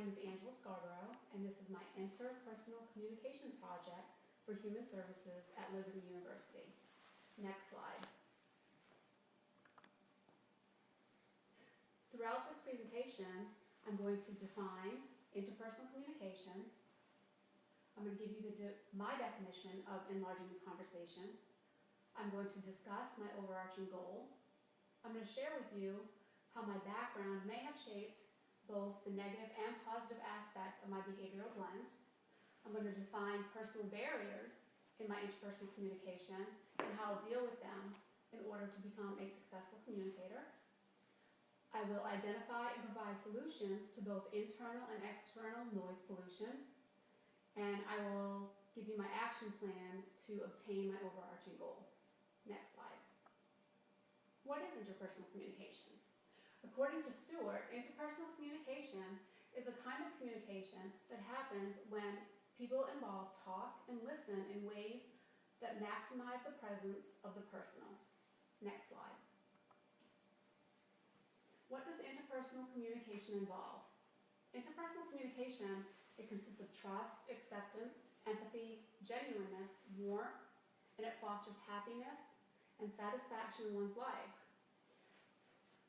name is Angela Scarborough, and this is my Interpersonal Communication Project for Human Services at Liberty University. Next slide. Throughout this presentation, I'm going to define interpersonal communication. I'm going to give you my definition of enlarging the conversation. I'm going to discuss my overarching goal. I'm going to share with you how my background may have shaped both the negative and positive aspects of my behavioral blend. I'm going to define personal barriers in my interpersonal communication and how I'll deal with them in order to become a successful communicator. I will identify and provide solutions to both internal and external noise pollution, and I will give you my action plan to obtain my overarching goal. Next slide. What is interpersonal communication? According to Stewart, interpersonal communication is a kind of communication that happens when people involved talk and listen in ways that maximize the presence of the personal. Next slide. What does interpersonal communication involve? Interpersonal communication, it consists of trust, acceptance, empathy, genuineness, warmth, and it fosters happiness and satisfaction in one's life.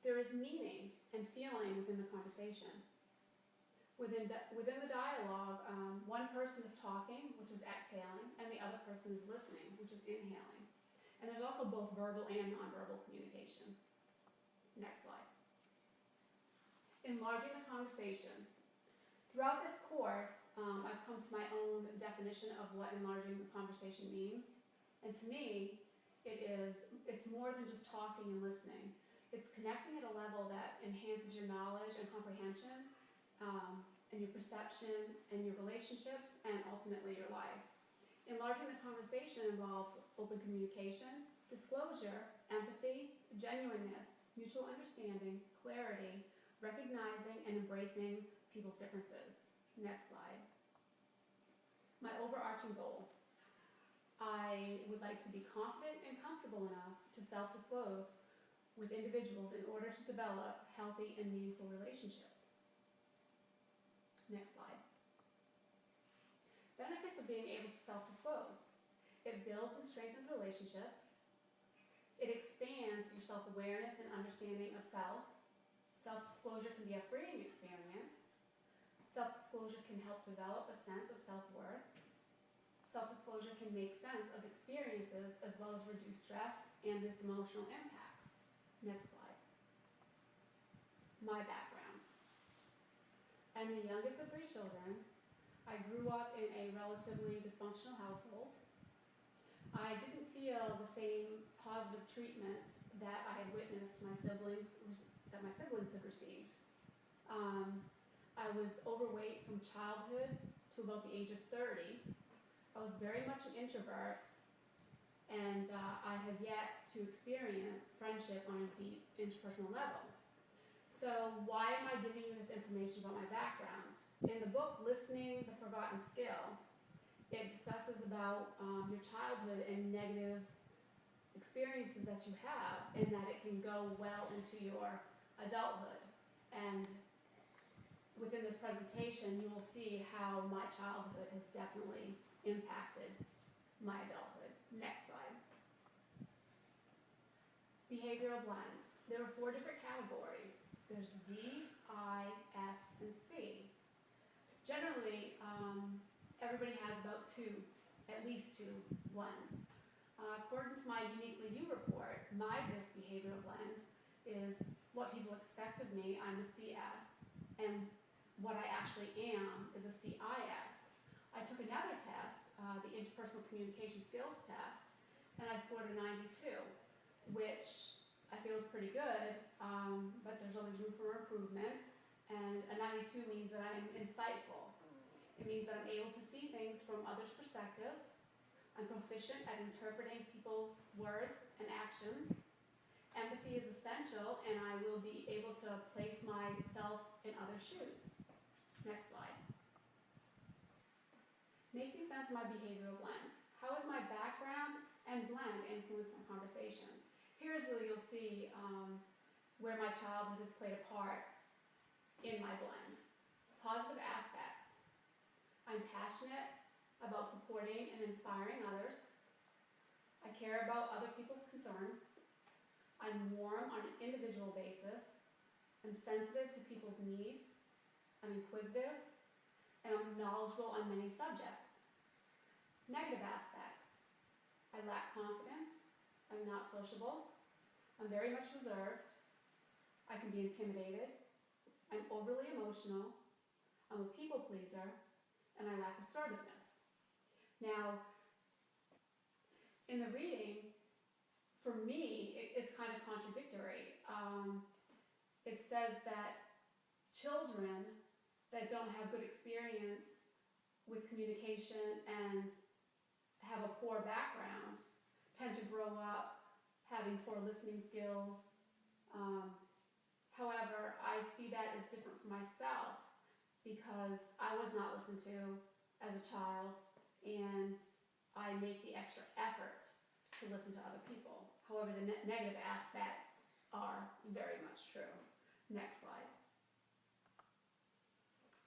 There is meaning and feeling within the conversation. Within the dialogue, one person is talking, which is exhaling, and the other person is listening, which is inhaling. And there's also both verbal and nonverbal communication. Next slide. Enlarging the conversation. Throughout this course, I've come to my own definition of what enlarging the conversation means. And to me, it's more than just talking and listening. It's connecting at a level that enhances your knowledge and comprehension, and your perception and your relationships, and ultimately your life. Enlarging the conversation involves open communication, disclosure, empathy, genuineness, mutual understanding, clarity, recognizing and embracing people's differences. Next slide. My overarching goal. I would like to be confident and comfortable enough to self-disclose with individuals in order to develop healthy and meaningful relationships. Next slide. Benefits of being able to self-disclose. It builds and strengthens relationships. It expands your self-awareness and understanding of self. Self-disclosure can be a freeing experience. Self-disclosure can help develop a sense of self-worth. Self-disclosure can make sense of experiences as well as reduce stress and its emotional impacts. Next slide. My background. I'm the youngest of 3 children. I grew up in a relatively dysfunctional household. I didn't feel the same positive treatment that I had witnessed my siblings had received. I was overweight from childhood to about the age of 30. I was very much an introvert, and I have yet to experience friendship on a deep interpersonal level. So why am I giving you this information about my background? In the book, Listening, the Forgotten Skill, it discusses about your childhood and negative experiences that you have, and that it can go well into your adulthood. And within this presentation, you will see how my childhood has definitely impacted my adulthood. Next slide. Behavioral blends. There are 4 different categories. There's D, I, S, and C. Generally, everybody has about 2, at least 2 blends. According to my Uniquely You report, my DISC behavioral blend is what people expect of me. I'm a CS, and what I actually am is a CIS. I took another test, the Interpersonal Communication Skills Test, and I scored a 92, which I feel is pretty good, but there's always room for improvement. And a 92 means that I'm insightful. It means that I'm able to see things from others' perspectives. I'm proficient at interpreting people's words and actions. Empathy is essential, and I will be able to place myself in others' shoes. Next slide. Making sense of my behavioral blends. How has my background and blend influenced my conversations? Here's where you'll see where my childhood has played a part in my blend. Positive aspects I'm passionate about supporting and inspiring others. I care about other people's concerns. I'm warm on an individual basis. I'm sensitive to people's needs. I'm inquisitive, and I'm knowledgeable on many subjects. Negative aspects. I lack confidence. I'm not sociable. I'm very much reserved. I can be intimidated. I'm overly emotional. I'm a people pleaser, and I lack assertiveness. Now, in the reading, for me, it's kind of contradictory. It says that children that don't have good experience with communication and have a poor background tend to grow up having poor listening skills. However, I see that as different for myself because I was not listened to as a child, and I make the extra effort to listen to other people. However, the negative aspects are very much true. Next slide.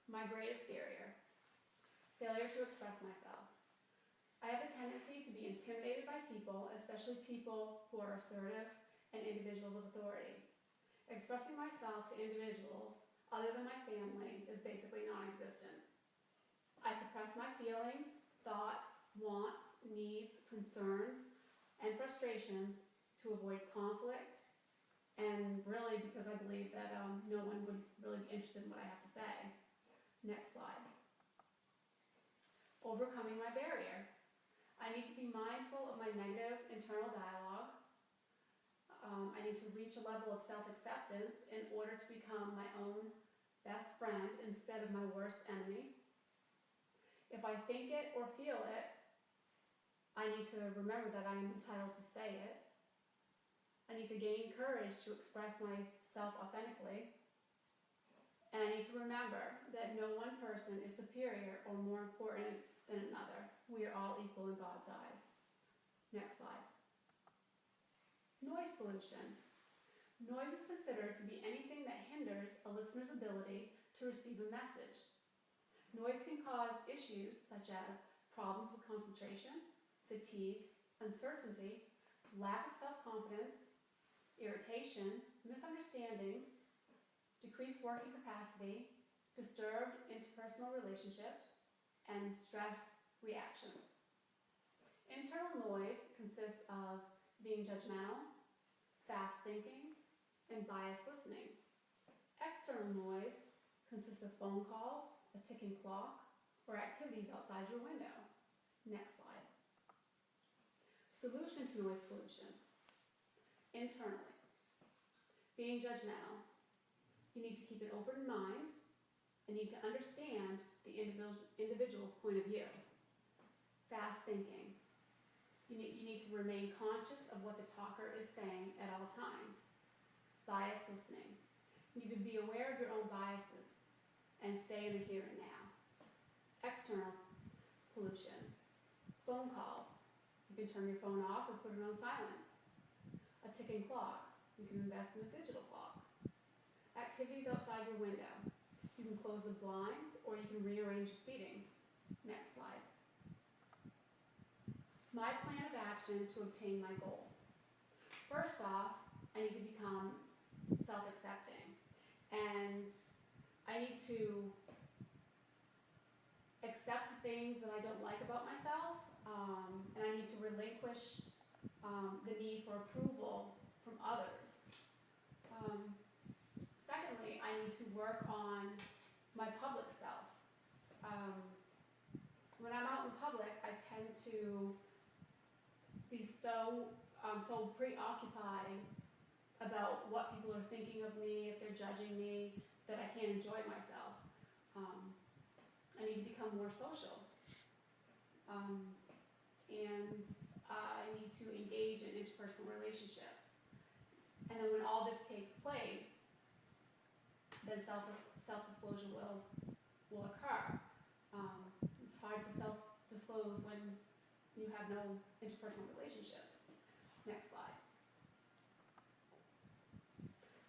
My greatest barrier, failure to express myself. I have a tendency to be intimidated by people, especially people who are assertive and individuals of authority. Expressing myself to individuals other than my family is basically non-existent. I suppress my feelings, thoughts, wants, needs, concerns, and frustrations to avoid conflict, and really because I believe that no one would really be interested in what I have to say. Next slide. Overcoming my barrier. I need to be mindful of my negative internal dialogue. I need to reach a level of self-acceptance in order to become my own best friend instead of my worst enemy. If I think it or feel it, I need to remember that I am entitled to say it. I need to gain courage to express myself authentically. And I need to remember that no one person is superior or more important than another. We are all equal in God's eyes. Next slide. Noise pollution. Noise is considered to be anything that hinders a listener's ability to receive a message. Noise can cause issues such as problems with concentration, fatigue, uncertainty, lack of self-confidence, irritation, misunderstandings, decreased working capacity, disturbed interpersonal relationships, and stress reactions. Internal noise consists of being judgmental, fast thinking, and biased listening. External noise consists of phone calls, a ticking clock, or activities outside your window. Next slide. Solution to noise pollution. Internally. Being judgmental. You need to keep an open mind and need to understand the individual's point of view. Fast thinking. You need to remain conscious of what the talker is saying at all times. Biased listening. You need to be aware of your own biases and stay in the here and now. External pollution. Phone calls. You can turn your phone off or put it on silent. A ticking clock. You can invest in a digital clock. Activities outside your window. You can close the blinds or you can rearrange the seating. Next slide. My plan of action to obtain my goal. First off, I need to become self-accepting, and I need to accept the things that I don't like about myself, and I need to relinquish the need for approval from others. Secondly, I need to work on my public self. When I'm out in public, I tend to be so preoccupied about what people are thinking of me, if they're judging me, that I can't enjoy myself. I need to become more social. And I need to engage in interpersonal relationships. And then when all this takes place, then self-disclosure will occur. It's hard to self-disclose when you have no interpersonal relationships. Next slide.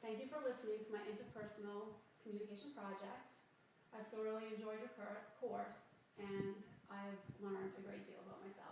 Thank you for listening to my interpersonal communication project. I've thoroughly enjoyed your course, and I've learned a great deal about myself.